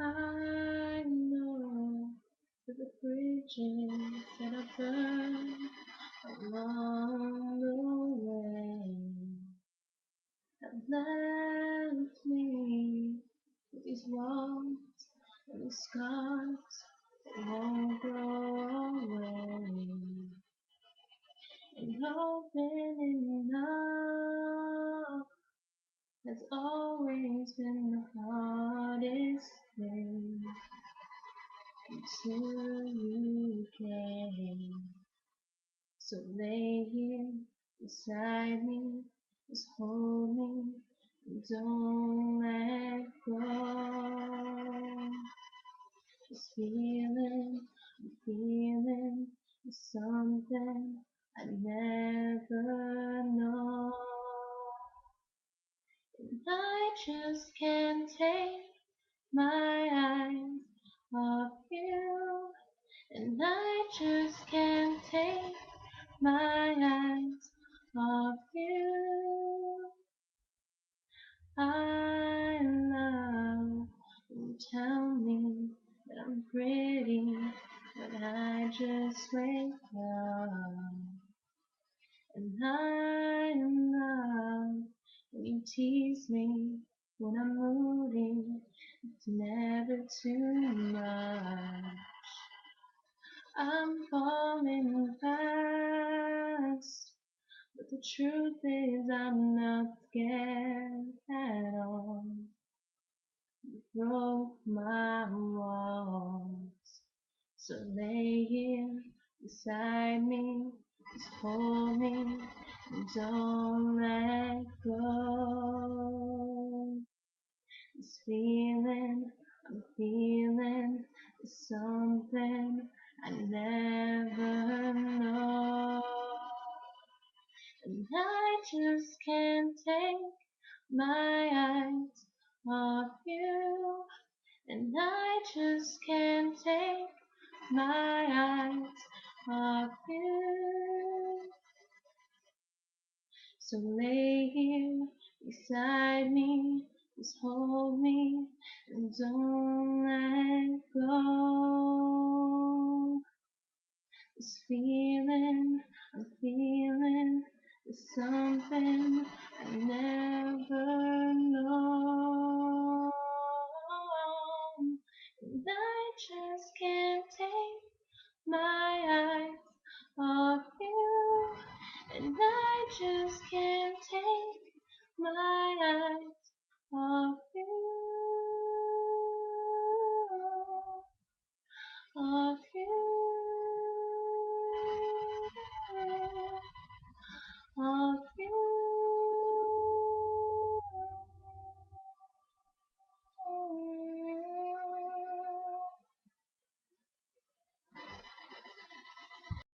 I know that the bridges that I burned along the way have left me with these wounds and these scars that won't go away. And opening up has always been the hardest thing until you came. So lay here beside me, just hold me, and don't let go. This feeling, I'm feeling is something I never know. And I just can't take my eyes off you. And I just can't take my eyes off you. I love when you tell me that I'm pretty when I just wake up. And I love when you tease me when I'm moody. It's never too much. I'm falling fast, but the truth is I'm not scared at all. You broke my walls, so lay here beside me, just hold me and don't let go. This feeling I'm feeling is something I never know. And I just can't take my eyes off you. And I just can't take my eyes off you. So lay here beside me, just hold me and don't let go. This feeling I'm feeling is something I never know.